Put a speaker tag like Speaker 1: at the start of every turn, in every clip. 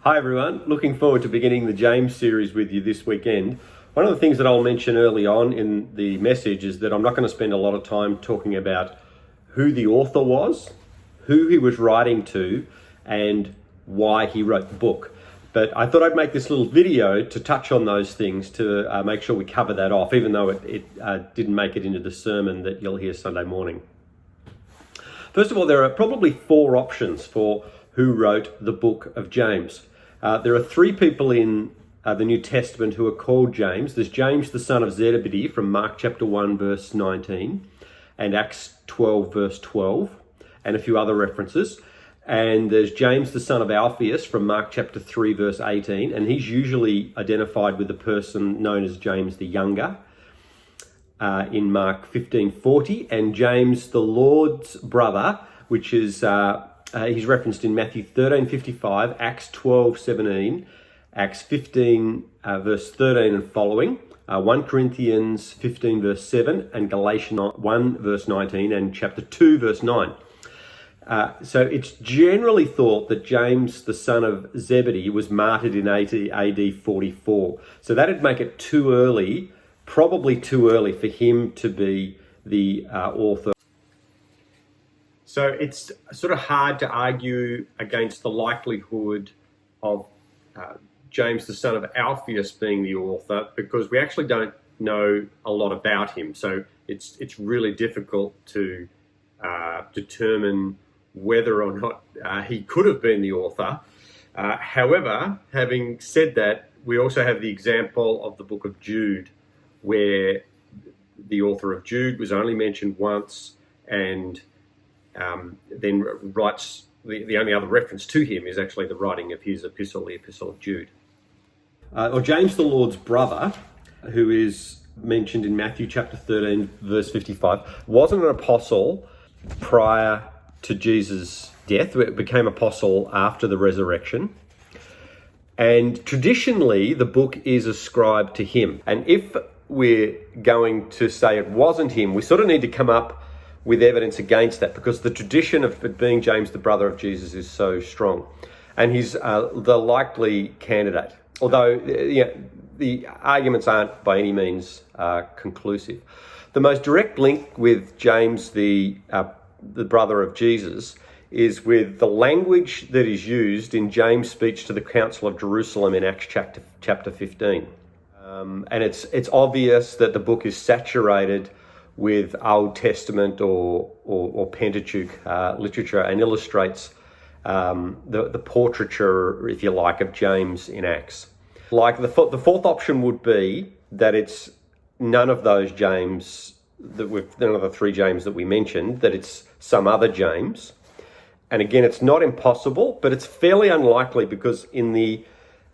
Speaker 1: Hi everyone, looking forward to beginning the James series with you this weekend. One of the things that I'll mention early on in the message is that I'm not going to spend a lot of time talking about who the author was, who he was writing to, and why he wrote the book. But I thought I'd make this little video to touch on those things to make sure we cover that off, even though it didn't make it into the sermon that you'll hear Sunday morning. First of all, there are probably four options for who wrote the book of James. There are three people in the New Testament who are called James. There's James the son of Zebedee from Mark chapter 1 verse 19 and Acts 12 verse 12 and a few other references. And there's James the son of Alphaeus from Mark chapter 3 verse 18, and he's usually identified with the person known as James the Younger in Mark 15:40, and James the Lord's brother, which is he's referenced in Matthew 13:55, Acts 12:17, Acts 15 verse 13 and following, 1 Corinthians 15 verse 7, and Galatians 1 verse 19, and chapter 2 verse 9. So it's generally thought that James, the son of Zebedee, was martyred in AD 44. So that'd make it too early, probably too early for him to be the author. So it's sort of hard to argue against the likelihood of James, the son of Alphaeus, being the author, because we actually don't know a lot about him. So it's really difficult to determine whether or not he could have been the author. However, having said that, we also have the example of the book of Jude, where the author of Jude was only mentioned once, and then writes, the only other reference to him is actually the writing of his epistle, the Epistle of Jude. Or James the Lord's brother, who is mentioned in Matthew chapter 13, verse 55, wasn't an apostle prior to Jesus' death. It became apostle after the resurrection. And traditionally, the book is ascribed to him. And if we're going to say it wasn't him, we sort of need to come up with evidence against that, because the tradition of it being James, the brother of Jesus, is so strong. And he's the likely candidate, although the arguments aren't by any means conclusive. The most direct link with James, the brother of Jesus, is with the language that is used in James' speech to the Council of Jerusalem in Acts chapter 15. And it's obvious that the book is saturated with Old Testament or Pentateuch literature, and illustrates the portraiture, if you like, of James in Acts. Like the fourth option would be that it's none of those James, none of the three James that we mentioned, that it's some other James. And again, it's not impossible, but it's fairly unlikely, because in the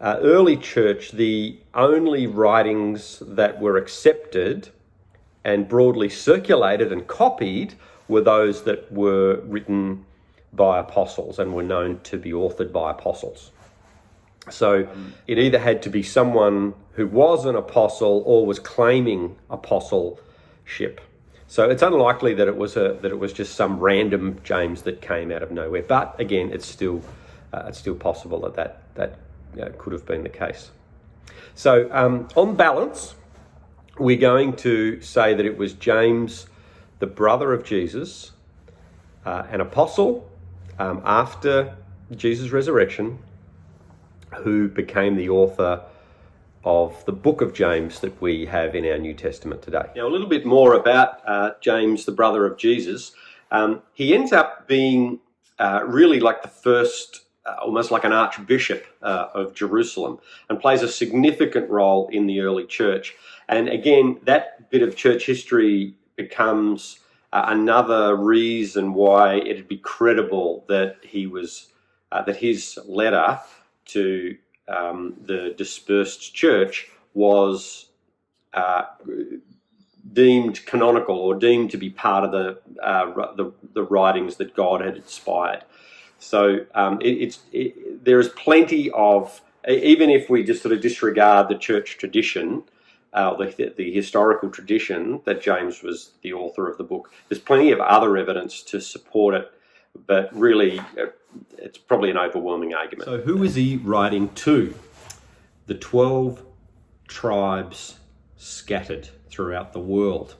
Speaker 1: early church, the only writings that were accepted and broadly circulated and copied were those that were written by apostles and were known to be authored by apostles. So it either had to be someone who was an apostle or was claiming apostleship. So it's unlikely that it was just some random James that came out of nowhere. But again, it's still possible that could have been the case. So on balance, we're going to say that it was James, the brother of Jesus, an apostle after Jesus' resurrection, who became the author of the book of James that we have in our New Testament today. Now, a little bit more about James, the brother of Jesus. He ends up being really like the first, almost like an archbishop of Jerusalem, and plays a significant role in the early church. And again, that bit of church history becomes another reason why it'd be credible that that his letter to the dispersed church was deemed canonical, or deemed to be part of the writings that God had inspired. So there is plenty of, even if we just sort of disregard the church tradition, the historical tradition that James was the author of the book, there's plenty of other evidence to support it but really it's probably an overwhelming argument. So who is he writing to? The 12 tribes scattered throughout the world.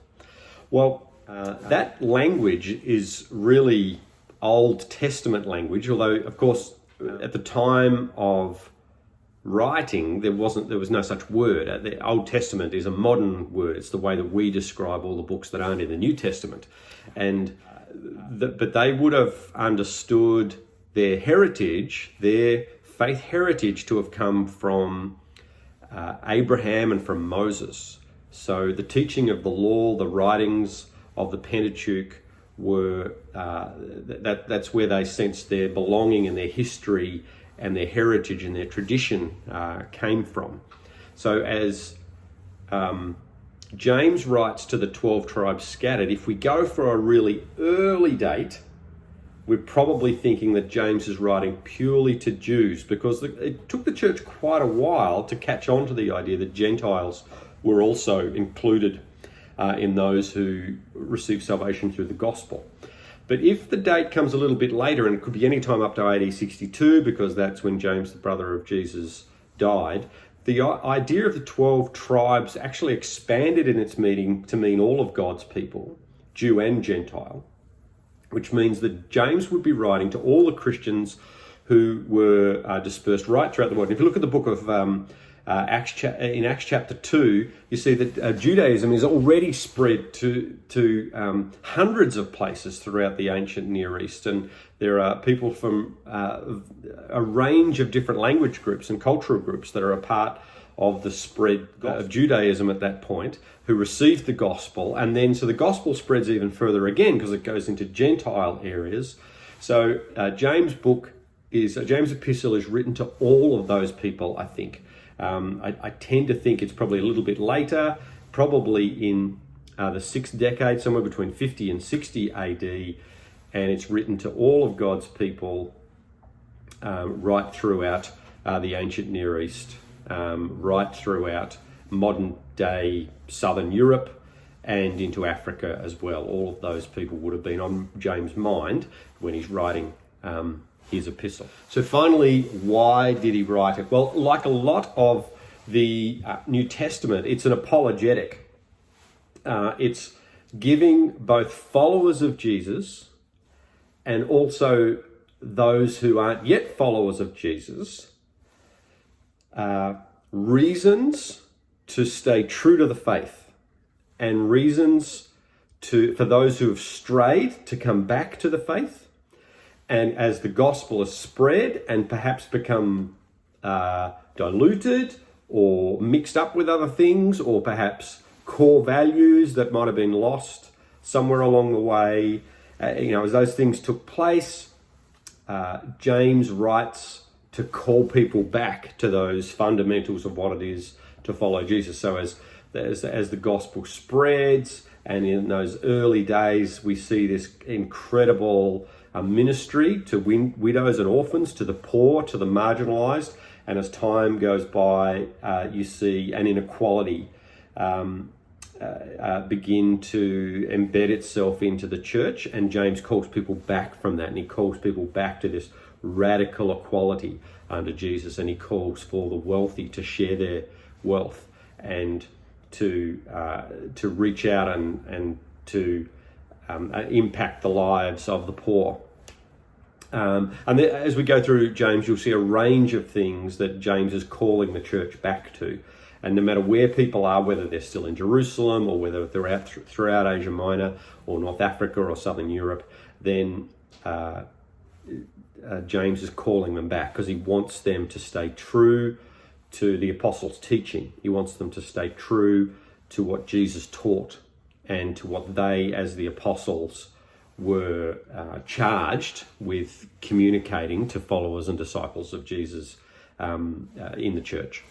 Speaker 1: Well, that language is really Old Testament language, although, of course, at the time of writing, there was no such word. The Old Testament is a modern word. It's the way that we describe all the books that aren't in the New Testament. And but they would have understood their heritage, their faith heritage, to have come from Abraham and from Moses. So the teaching of the law, the writings of the Pentateuch were that's where they sensed their belonging and their history and their heritage and their tradition came from. So as James writes to the 12 tribes scattered, if we go for a really early date, we're probably thinking that James is writing purely to Jews, because it took the church quite a while to catch on to the idea that Gentiles were also included in those who received salvation through the gospel. But if the date comes a little bit later, and it could be any time up to AD 62, because that's when James, the brother of Jesus, died, the idea of the 12 tribes actually expanded in its meaning to mean all of God's people, Jew and Gentile, which means that James would be writing to all the Christians who were dispersed right throughout the world. If you look at the book of Acts chapter 2, you see that Judaism is already spread to hundreds of places throughout the ancient Near East, and there are people from a range of different language groups and cultural groups that are a part of the spread of Judaism at that point, who received the gospel, and then so the gospel spreads even further again because it goes into Gentile areas. So James' epistle is written to all of those people, I think. I tend to think it's probably a little bit later, probably in the 6th decade, somewhere between 50 and 60 AD, and it's written to all of God's people right throughout the ancient Near East, right throughout modern day southern Europe and into Africa as well. All of those people would have been on James' mind when he's writing his epistle. So finally, why did he write it? Well, like a lot of the New Testament, it's an apologetic. It's giving both followers of Jesus and also those who aren't yet followers of Jesus reasons to stay true to the faith, and reasons for those who have strayed to come back to the faith. And as the gospel is spread and perhaps become diluted or mixed up with other things, or perhaps core values that might have been lost somewhere along the way, as those things took place, James writes to call people back to those fundamentals of what it is to follow Jesus. So as the gospel spreads, and in those early days, we see this incredible ministry to widows and orphans, to the poor, to the marginalized. And as time goes by, you see an inequality begin to embed itself into the church. And James calls people back from that, and he calls people back to this radical equality under Jesus. And he calls for the wealthy to share their wealth and to reach out and to impact the lives of the poor. And as we go through James, you'll see a range of things that James is calling the church back to. And no matter where people are, whether they're still in Jerusalem or whether they're out throughout Asia Minor or North Africa or Southern Europe, then James is calling them back because he wants them to stay true to the apostles' teaching. He wants them to stay true to what Jesus taught and to what they, as the apostles, were charged with communicating to followers and disciples of Jesus in the church.